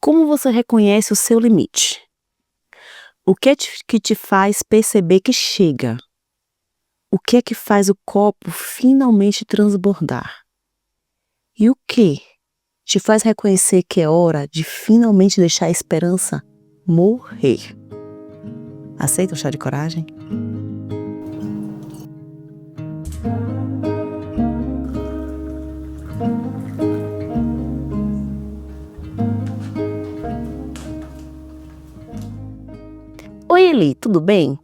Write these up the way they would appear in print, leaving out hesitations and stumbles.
Como você reconhece o seu limite? O que é que te faz perceber que chega? O que é que faz o copo finalmente transbordar? E o que te faz reconhecer que é hora de finalmente deixar a esperança morrer? Aceita o chá de coragem? Oi, Eli, tudo bem?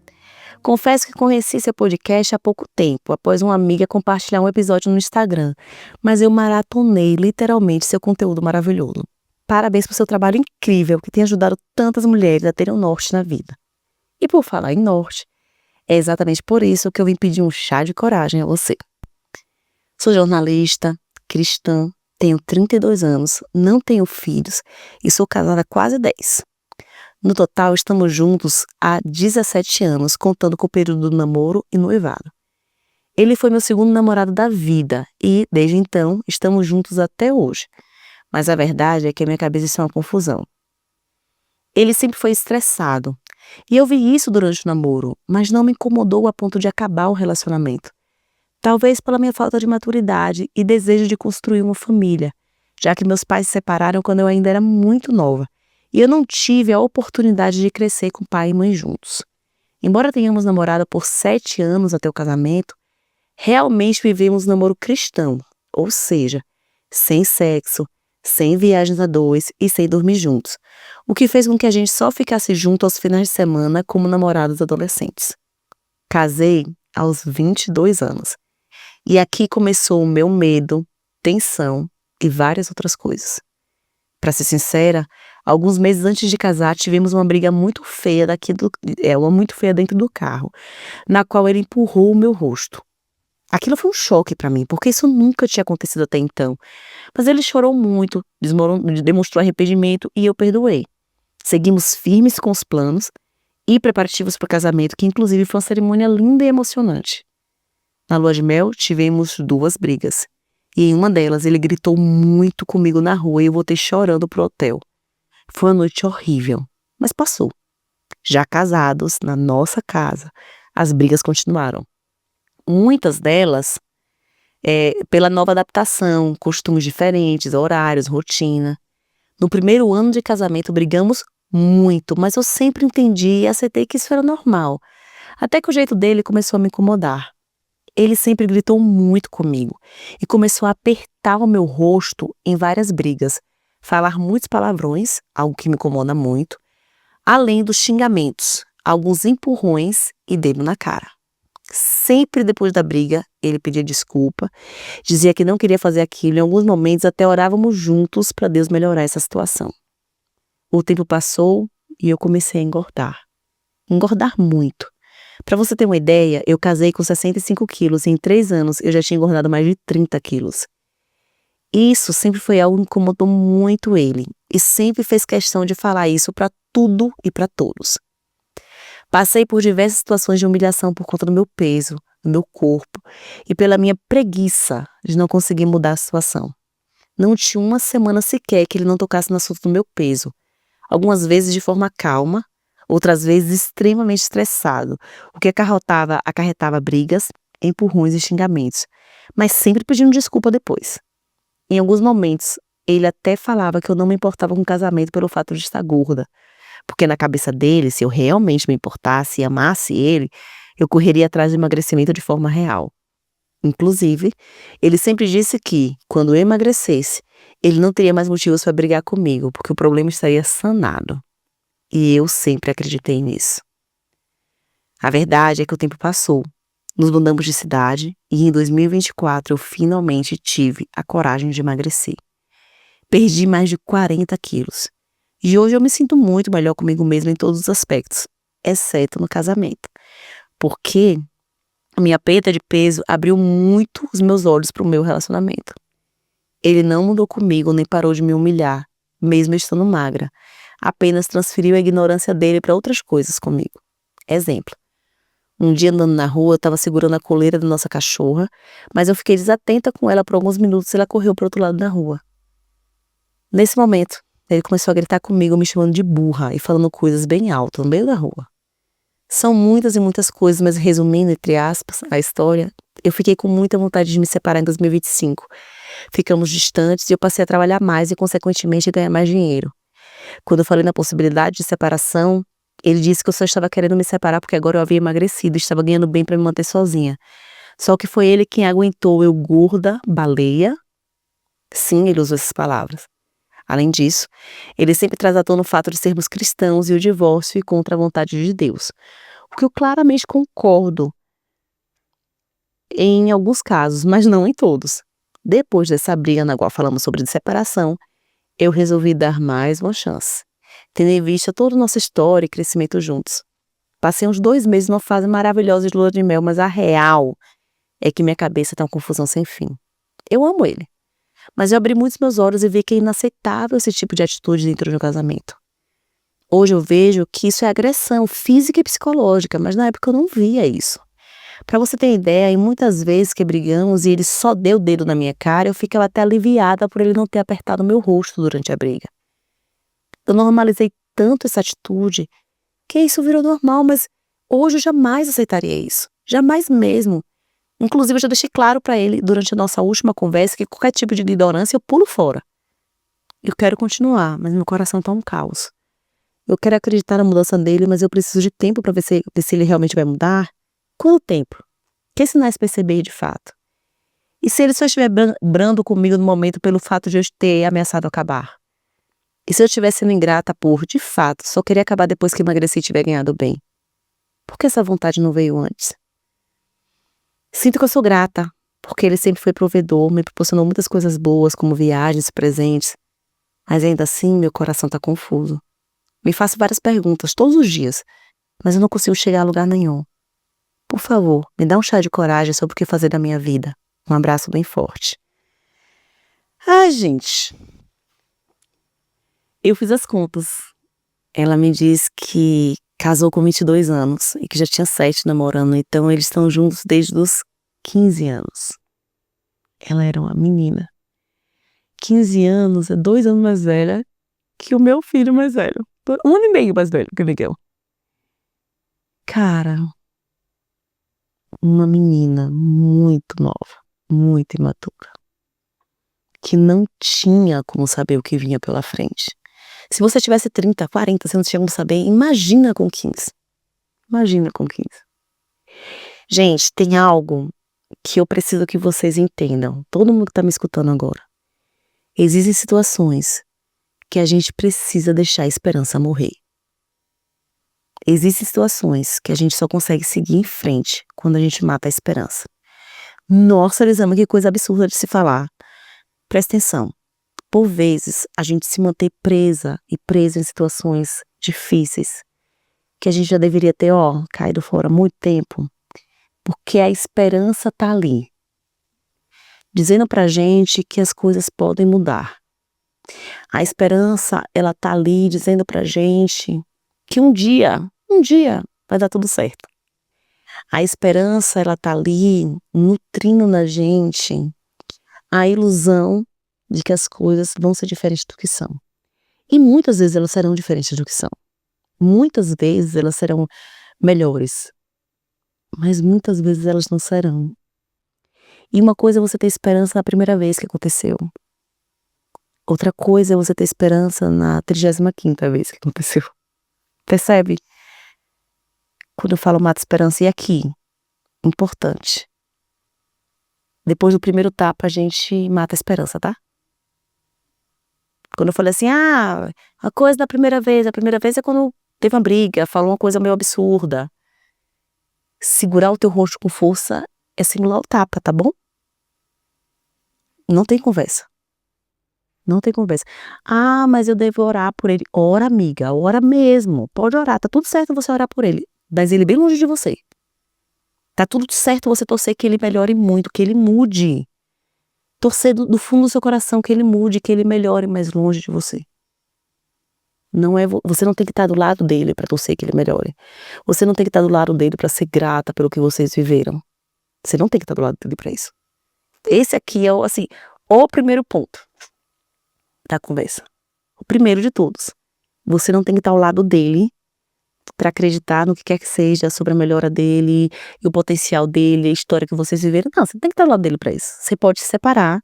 Confesso que conheci seu podcast há pouco tempo, após uma amiga compartilhar um episódio no Instagram, mas eu maratonei literalmente seu conteúdo maravilhoso. Parabéns por seu trabalho incrível que tem ajudado tantas mulheres a terem um norte na vida. E por falar em norte, é exatamente por isso que eu vim pedir um chá de coragem a você. Sou jornalista, cristã, tenho 32 anos, não tenho filhos e sou casada há quase 10. No total, estamos juntos há 17 anos, contando com o período do namoro e noivado. Ele foi meu segundo namorado da vida e, desde então, estamos juntos até hoje. Mas a verdade é que a minha cabeça está uma confusão. Ele sempre foi estressado. E eu vi isso durante o namoro, mas não me incomodou a ponto de acabar o relacionamento. Talvez pela minha falta de maturidade e desejo de construir uma família, já que meus pais se separaram quando eu ainda era muito nova. E eu não tive a oportunidade de crescer com pai e mãe juntos. Embora tenhamos namorado por 7 anos até o casamento, realmente vivemos um namoro cristão, ou seja, sem sexo, sem viagens a dois e sem dormir juntos, o que fez com que a gente só ficasse junto aos finais de semana como namorados adolescentes. Casei aos 22 anos. E aqui começou o meu medo, tensão e várias outras coisas. Para ser sincera, alguns meses antes de casar, tivemos uma briga muito feia dentro do carro, na qual ele empurrou o meu rosto. Aquilo foi um choque para mim, porque isso nunca tinha acontecido até então. Mas ele chorou muito, demonstrou arrependimento e eu perdoei. Seguimos firmes com os planos e preparativos para o casamento, que inclusive foi uma cerimônia linda e emocionante. Na lua de mel, tivemos 2 brigas. E em uma delas, ele gritou muito comigo na rua e eu voltei chorando pro hotel. Foi uma noite horrível, mas passou. Já casados, na nossa casa, as brigas continuaram. Muitas delas, pela nova adaptação, costumes diferentes, horários, rotina. No primeiro ano de casamento, brigamos muito, mas eu sempre entendi e aceitei que isso era normal. Até que o jeito dele começou a me incomodar. Ele sempre gritou muito comigo e começou a apertar o meu rosto em várias brigas, falar muitos palavrões, algo que me incomoda muito, além dos xingamentos, alguns empurrões e dedo na cara. Sempre depois da briga, ele pedia desculpa, dizia que não queria fazer aquilo, em alguns momentos até orávamos juntos para Deus melhorar essa situação. O tempo passou e eu comecei a engordar. Engordar muito. Para você ter uma ideia, eu casei com 65 quilos e em 3 anos eu já tinha engordado mais de 30 quilos. Isso sempre foi algo que incomodou muito ele e sempre fez questão de falar isso para tudo e para todos. Passei por diversas situações de humilhação por conta do meu peso, do meu corpo e pela minha preguiça de não conseguir mudar a situação. Não tinha uma semana sequer que ele não tocasse no assunto do meu peso. Algumas vezes de forma calma, outras vezes extremamente estressado, o que acarretava brigas, empurrões e xingamentos, mas sempre pedindo desculpa depois. Em alguns momentos, ele até falava que eu não me importava com o casamento pelo fato de estar gorda, porque na cabeça dele, se eu realmente me importasse e amasse ele, eu correria atrás do emagrecimento de forma real. Inclusive, ele sempre disse que, quando eu emagrecesse, ele não teria mais motivos para brigar comigo, porque o problema estaria sanado. E eu sempre acreditei nisso. A verdade é que o tempo passou. Nos mudamos de cidade e em 2024 eu finalmente tive a coragem de emagrecer. Perdi mais de 40 quilos. E hoje eu me sinto muito melhor comigo mesma em todos os aspectos, exceto no casamento. Porque a minha perda de peso abriu muito os meus olhos para o meu relacionamento. Ele não mudou comigo nem parou de me humilhar, mesmo estando magra. Apenas transferiu a ignorância dele para outras coisas comigo. Exemplo. Um dia andando na rua, eu estava segurando a coleira da nossa cachorra, mas eu fiquei desatenta com ela por alguns minutos e ela correu para o outro lado da rua. Nesse momento, Ele começou a gritar comigo, me chamando de burra e falando coisas bem alto no meio da rua. São muitas e muitas coisas, mas resumindo, entre aspas, a história, eu fiquei com muita vontade de me separar em 2025. Ficamos distantes e eu passei a trabalhar mais e, consequentemente, ganhar mais dinheiro. Quando eu falei na possibilidade de separação, ele disse que eu só estava querendo me separar porque agora eu havia emagrecido e estava ganhando bem para me manter sozinha. Só que foi ele quem aguentou eu gorda, baleia. Sim, ele usou essas palavras. Além disso, ele sempre traz à tona o fato de sermos cristãos e o divórcio e contra a vontade de Deus. O que eu claramente concordo em alguns casos, mas não em todos. Depois dessa briga na qual falamos sobre separação, eu resolvi dar mais uma chance, tendo em vista toda a nossa história e crescimento juntos. Passei uns 2 meses numa fase maravilhosa de lua de mel, mas a real é que minha cabeça tá uma confusão sem fim. Eu amo ele, mas eu abri muitos meus olhos e vi que é inaceitável esse tipo de atitude dentro de um casamento. Hoje eu vejo que isso é agressão física e psicológica, mas na época eu não via isso. Pra você ter ideia, em muitas vezes que brigamos e ele só deu o dedo na minha cara, eu ficava até aliviada por ele não ter apertado meu rosto durante a briga. Eu normalizei tanto essa atitude que isso virou normal, mas hoje eu jamais aceitaria isso. Jamais mesmo. Inclusive, eu já deixei claro pra ele durante a nossa última conversa que qualquer tipo de ignorância eu pulo fora. Eu quero continuar, mas meu coração tá um caos. Eu quero acreditar na mudança dele, mas eu preciso de tempo pra ver se ele realmente vai mudar. Quanto tempo? Que sinais perceber de fato? E se ele só estiver brando comigo no momento pelo fato de eu ter ameaçado acabar? E se eu estiver sendo ingrata por, de fato, só querer acabar depois que emagreci e tiver ganhado bem? Por que essa vontade não veio antes? Sinto que eu sou grata, porque ele sempre foi provedor, me proporcionou muitas coisas boas, como viagens, presentes. Mas ainda assim, meu coração tá confuso. Me faço várias perguntas todos os dias, mas eu não consigo chegar a lugar nenhum. Por favor, me dá um chá de coragem sobre o que fazer da minha vida. Um abraço bem forte. Ai, gente. Eu fiz as contas. Ela me disse que casou com 22 anos e que já tinha 7 namorando, então eles estão juntos desde os 15 anos. Ela era uma menina. 15 anos, é 2 anos mais velha que o meu filho mais velho. 1 ano e meio mais velho que o Miguel. Cara, uma menina muito nova, muito imatura, que não tinha como saber o que vinha pela frente. Se você tivesse 30, 40, você não tinha como saber, imagina com 15. Imagina com 15. Gente, tem algo que eu preciso que vocês entendam. Todo mundo que tá me escutando agora. Existem situações que a gente precisa deixar a esperança morrer. Existem situações que a gente só consegue seguir em frente quando a gente mata a esperança. Nossa, Elisama, que coisa absurda de se falar. Presta atenção. Por vezes, a gente se mantém presa e presa em situações difíceis que a gente já deveria ter, caído fora há muito tempo, porque a esperança tá ali, dizendo pra gente que as coisas podem mudar. A esperança, ela tá ali dizendo pra gente que um dia vai dar tudo certo. A esperança, ela tá ali nutrindo na gente a ilusão de que as coisas vão ser diferentes do que são. E muitas vezes elas serão diferentes do que são. Muitas vezes elas serão melhores, mas muitas vezes elas não serão. E uma coisa é você ter esperança na primeira vez que aconteceu. Outra coisa é você ter esperança na 35ª vez que aconteceu. Percebe? Quando eu falo mata esperança, e aqui? Importante. Depois do primeiro tapa, a gente mata a esperança, tá? Quando eu falei assim, a coisa da primeira vez é quando teve uma briga, falou uma coisa meio absurda. Segurar o teu rosto com força é simular o tapa, tá bom? Não tem conversa. Não tem conversa. Mas eu devo orar por ele. Ora, amiga, ora mesmo. Pode orar, tá tudo certo você orar por ele. Mas ele bem longe de você. Tá tudo certo você torcer que ele melhore muito, que ele mude. Torcer do fundo do seu coração que ele mude, que ele melhore mais longe de você. Você não tem que estar do lado dele para torcer que ele melhore. Você não tem que estar do lado dele para ser grata pelo que vocês viveram. Você não tem que estar do lado dele para isso. Esse aqui é o primeiro ponto da conversa. primeiro de todos, você não tem que estar ao lado dele para acreditar no que quer que seja sobre a melhora dele e o potencial dele, a história que vocês viveram. Não, você não tem que estar ao lado dele para isso. Você pode se separar,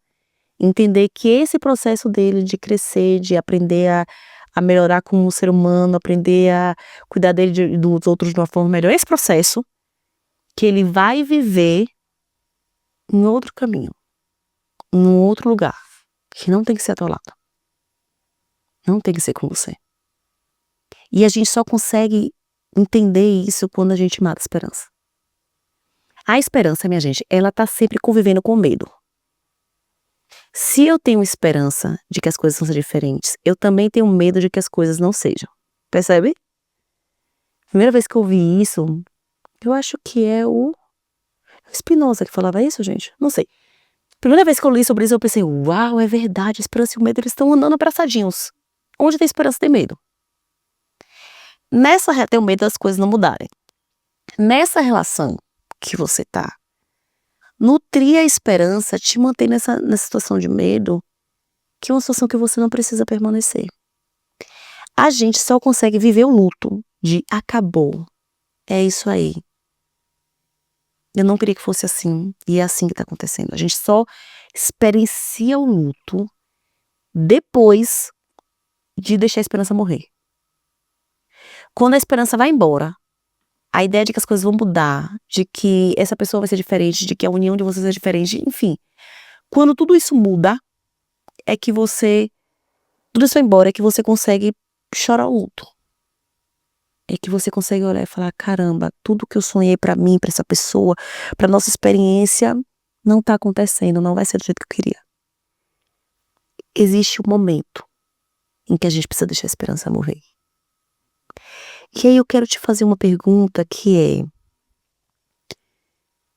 entender que esse processo dele de crescer, de aprender a melhorar como ser humano, aprender a cuidar dele dos outros de uma forma melhor, esse processo que ele vai viver em outro caminho, em outro lugar, que não tem que ser ao teu lado. Não tem que ser com você. E a gente só consegue entender isso quando a gente mata a esperança. A esperança, minha gente, ela tá sempre convivendo com o medo. Se eu tenho esperança de que as coisas vão ser diferentes, eu também tenho medo de que as coisas não sejam. Percebe? Primeira vez que eu ouvi isso, eu acho que é o Spinoza que falava isso, gente? Não sei. Primeira vez que eu li sobre isso, eu pensei, uau, é verdade, a esperança e o medo, eles estão andando abraçadinhos. Onde tem esperança, tem medo. Tem o medo das coisas não mudarem. Nessa relação que você tá, nutrir a esperança te mantém nessa situação de medo, que é uma situação que você não precisa permanecer. A gente só consegue viver o luto de acabou. É isso aí. Eu não queria que fosse assim, e é assim que tá acontecendo. A gente só experiencia o luto depois de deixar a esperança morrer. Quando a esperança vai embora, a ideia de que as coisas vão mudar, de que essa pessoa vai ser diferente, de que a união de vocês é diferente, enfim. Quando tudo isso muda, tudo isso vai embora, é que você consegue chorar o luto. É que você consegue olhar e falar, caramba, tudo que eu sonhei pra mim, pra essa pessoa, pra nossa experiência, não tá acontecendo, não vai ser do jeito que eu queria. Existe um momento em que a gente precisa deixar a esperança morrer. E aí eu quero te fazer uma pergunta que é,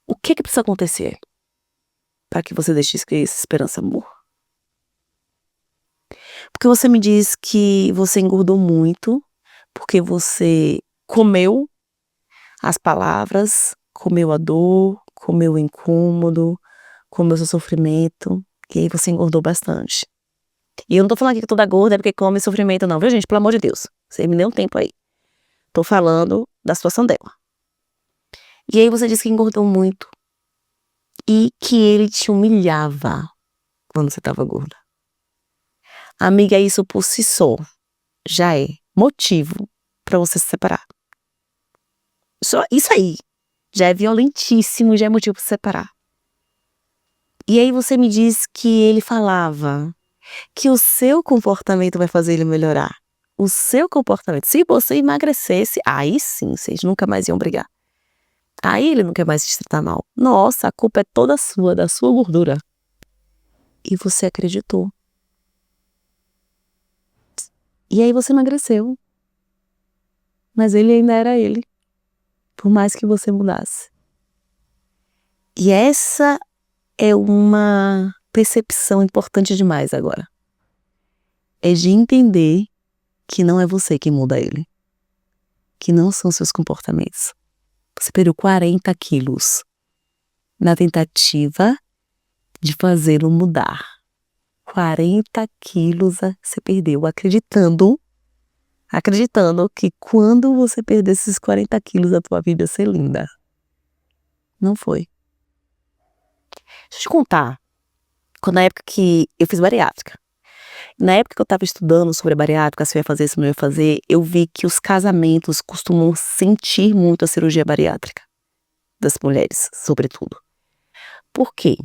o que precisa acontecer para que você deixe essa esperança morrer? Porque você me diz que você engordou muito, porque você comeu as palavras, comeu a dor, comeu o incômodo, comeu o seu sofrimento, e aí você engordou bastante. E eu não tô falando aqui que toda gorda é porque come sofrimento não, viu gente? Pelo amor de Deus, você me deu um tempo aí. Tô falando da situação dela. E aí você disse que engordou muito e que ele te humilhava quando você tava gorda. Amiga, isso por si só já é motivo pra você se separar. Só isso aí já é violentíssimo, já é motivo pra se separar. E aí você me diz que ele falava que o seu comportamento vai fazer ele melhorar. O seu comportamento. Se você emagrecesse, aí sim, vocês nunca mais iam brigar. Aí ele não quer mais te tratar mal. Nossa, a culpa é toda sua, da sua gordura. E você acreditou. E aí você emagreceu. Mas ele ainda era ele. Por mais que você mudasse. E essa é uma percepção importante demais agora. É de entender que não é você que muda ele. Que não são seus comportamentos. Você perdeu 40 quilos na tentativa de fazê-lo mudar. 40 quilos você perdeu, acreditando que quando você perder esses 40 quilos a tua vida ia ser linda. Não foi. Deixa eu te contar. Na época que eu fiz bariátrica. Na época que eu estava estudando sobre a bariátrica, se eu ia fazer, se não ia fazer, eu vi que os casamentos costumam sentir muito a cirurgia bariátrica. Das mulheres, sobretudo. Por quê?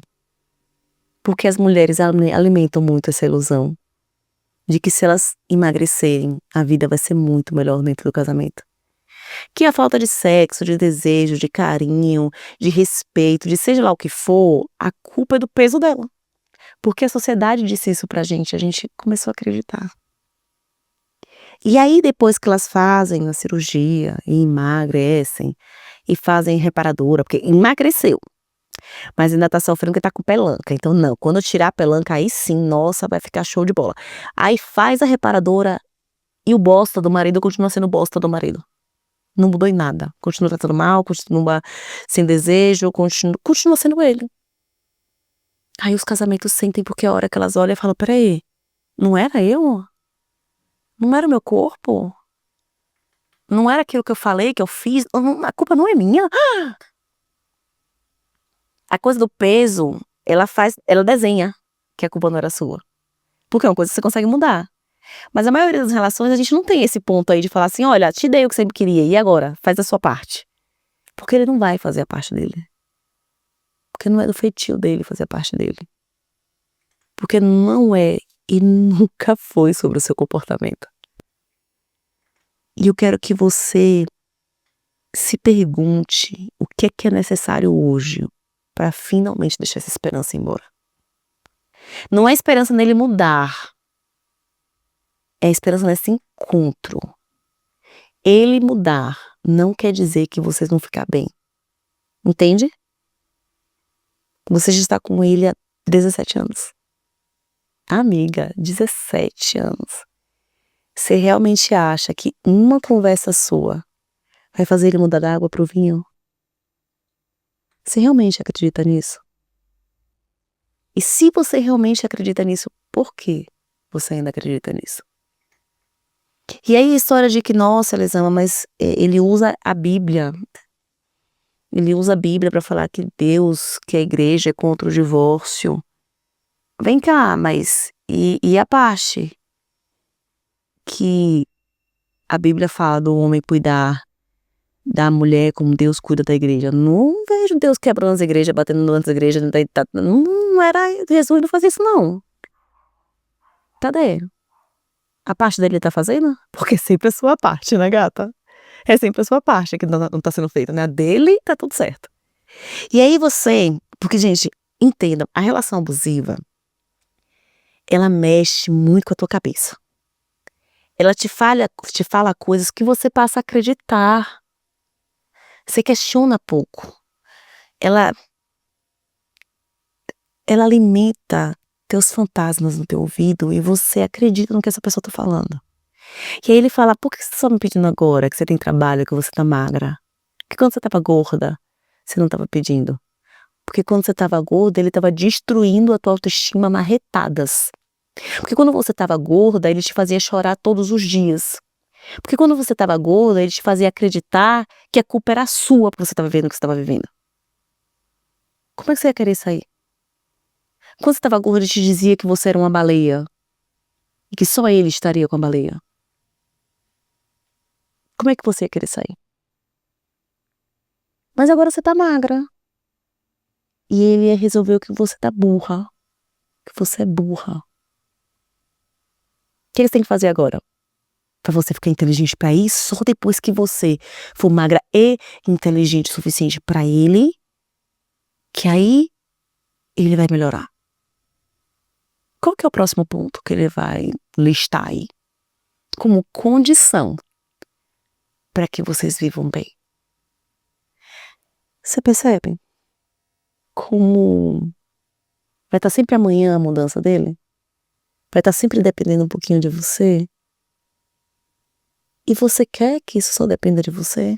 Porque as mulheres alimentam muito essa ilusão de que se elas emagrecerem, a vida vai ser muito melhor dentro do casamento. Que a falta de sexo, de desejo, de carinho, de respeito, de seja lá o que for, a culpa é do peso dela. Porque a sociedade disse isso pra gente, a gente começou a acreditar. E aí depois que elas fazem a cirurgia e emagrecem, e fazem reparadora, porque emagreceu, mas ainda tá sofrendo porque tá com pelanca, então não, quando eu tirar a pelanca aí sim, nossa, vai ficar show de bola. Aí faz a reparadora e o bosta do marido continua sendo bosta do marido. Não mudou em nada, continua tratando mal, continua sem desejo, continua sendo ele. Aí os casamentos sentem porque a hora que elas olham e falam, peraí, não era eu? Não era o meu corpo? Não era aquilo que eu falei, que eu fiz? A culpa não é minha. A coisa do peso, ela desenha que a culpa não era sua. Porque é uma coisa que você consegue mudar. Mas a maioria das relações, a gente não tem esse ponto aí de falar assim, olha, te dei o que sempre queria, e agora? Faz a sua parte. Porque ele não vai fazer a parte dele. Porque não é do feitio dele fazer a parte dele. Porque não é e nunca foi sobre o seu comportamento. E eu quero que você se pergunte o que é necessário hoje para finalmente deixar essa esperança embora. Não é esperança nele mudar. É esperança nesse encontro. Ele mudar não quer dizer que vocês vão ficar bem. Entende? Você já está com ele há 17 anos. Amiga, 17 anos. Você realmente acha que uma conversa sua vai fazer ele mudar da água pro vinho? Você realmente acredita nisso? E se você realmente acredita nisso, por que você ainda acredita nisso? E aí a história de que, nossa, Elisama, mas ele usa a Bíblia. Ele usa a Bíblia para falar que Deus, que a igreja é contra o divórcio. Vem cá, mas e a parte que a Bíblia fala do homem cuidar da mulher como Deus cuida da igreja? Não vejo Deus quebrando as igrejas, batendo nas igrejas. Não era Jesus, não fazia isso não. Cadê? A parte dele tá fazendo? Porque sempre é a sua parte, né, gata? É sempre a sua parte que não tá sendo feita, né? A dele tá tudo certo. E aí porque, gente, entendam, a relação abusiva, ela mexe muito com a tua cabeça. Ela te fala coisas que você passa a acreditar. Você questiona pouco. Ela alimenta teus fantasmas no teu ouvido e você acredita no que essa pessoa tá falando. E aí ele fala, por que você só me pedindo agora que você tem trabalho, que você tá magra? Porque quando você tava gorda, você não tava pedindo. Porque quando você tava gorda, ele tava destruindo a tua autoestima marretadas. Porque quando você tava gorda, ele te fazia chorar todos os dias. Porque quando você tava gorda, ele te fazia acreditar que a culpa era sua por você estar vivendo o que você tava vivendo. Como é que você ia querer sair? Quando você tava gorda, ele te dizia que você era uma baleia. E que só ele estaria com a baleia. Como é que você ia querer sair? Mas agora você tá magra. E ele resolveu que você tá burra. Que você é burra. O que você tem que fazer agora? Pra você ficar inteligente pra isso, só depois que você for magra e inteligente o suficiente pra ele, que aí ele vai melhorar. Qual que é o próximo ponto que ele vai listar aí? Como condição para que vocês vivam bem. Você percebe? Como vai estar sempre amanhã a mudança dele? Vai estar sempre dependendo um pouquinho de você? E você quer que isso só dependa de você?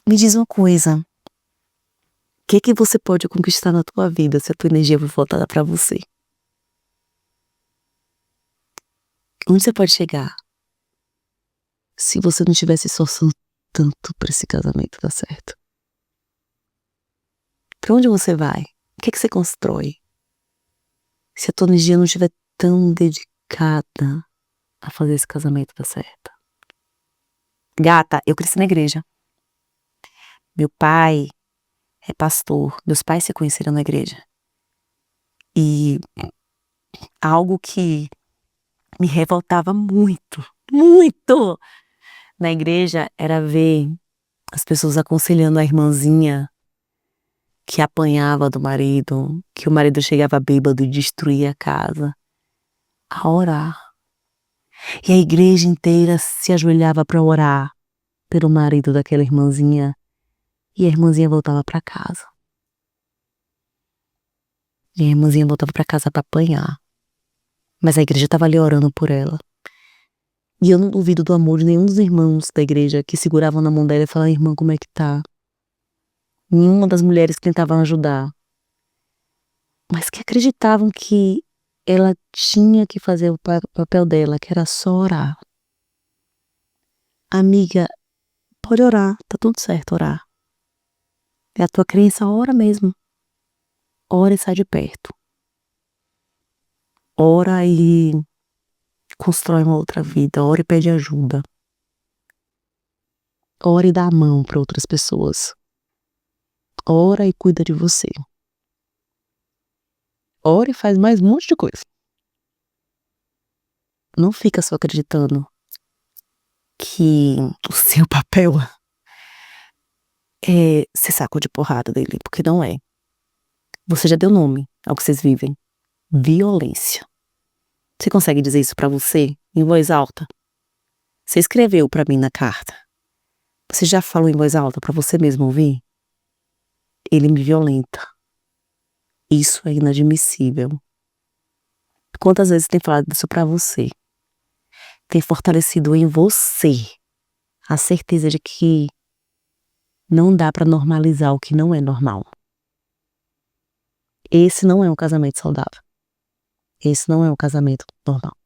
Me diz uma coisa. O que você pode conquistar na tua vida se a tua energia for voltada para você? Onde você pode chegar se você não estiver se esforçando tanto para esse casamento dar certo? Para onde você vai? O que você constrói? Se a tua energia não estiver tão dedicada a fazer esse casamento dar certo. Gata, eu cresci na igreja. Meu pai é pastor. Meus pais se conheceram na igreja. E algo que me revoltava muito, muito na igreja era ver as pessoas aconselhando a irmãzinha que apanhava do marido, que o marido chegava bêbado e destruía a casa, a orar. E a igreja inteira se ajoelhava para orar pelo marido daquela irmãzinha. E a irmãzinha voltava para casa. E a irmãzinha voltava para casa para apanhar. Mas a igreja estava ali orando por ela. E eu não duvido do amor de nenhum dos irmãos da igreja que seguravam na mão dela e falavam, irmã, como é que tá? Nenhuma das mulheres que tentavam ajudar. Mas que acreditavam que ela tinha que fazer o papel dela, que era só orar. Amiga, pode orar, tá tudo certo orar. É a tua crença, ora mesmo. Ora e sai de perto. Ora e constrói uma outra vida. Ora e pede ajuda. Ora e dá a mão para outras pessoas. Ora e cuida de você. Ora e faz mais um monte de coisa. Não fica só acreditando que o seu papel é ser saco de porrada dele, porque não é. Você já deu nome ao que vocês vivem. Violência. Você consegue dizer isso pra você em voz alta? Você escreveu pra mim na carta. Você já falou em voz alta pra você mesmo ouvir? Ele me violenta. Isso é inadmissível. Quantas vezes tem falado isso pra você? Tem fortalecido em você a certeza de que não dá pra normalizar o que não é normal. Esse não é um casamento saudável. Esse não é um casamento normal.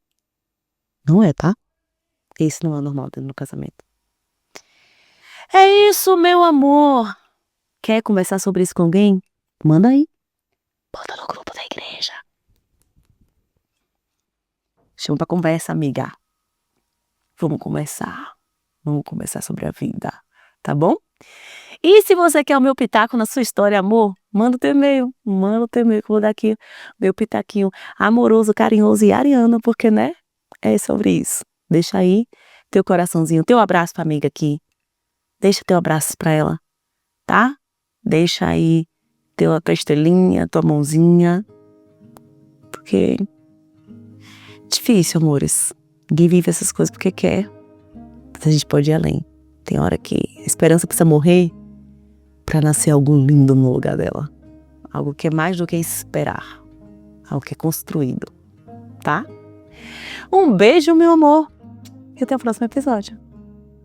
Não é, tá? Esse não é o normal dentro do casamento. É isso, meu amor. Quer conversar sobre isso com alguém? Manda aí. Bota no grupo da igreja. Chama pra conversa, amiga. Vamos conversar. Vamos conversar sobre a vida. Tá bom? E se você quer o meu pitaco na sua história, amor, manda o teu e-mail. Manda o teu e-mail que eu vou dar aqui meu pitaquinho amoroso, carinhoso e ariano, porque, né? É sobre isso. Deixa aí teu coraçãozinho, teu abraço pra amiga aqui. Deixa teu abraço pra ela, tá? Deixa aí tua estrelinha, tua mãozinha. Porque difícil, amores. Ninguém vive essas coisas porque quer. Mas a gente pode ir além. Tem hora que a esperança precisa morrer pra nascer algo lindo no lugar dela. Algo que é mais do que esperar. Algo que é construído. Tá? Um beijo, meu amor. E até o próximo episódio.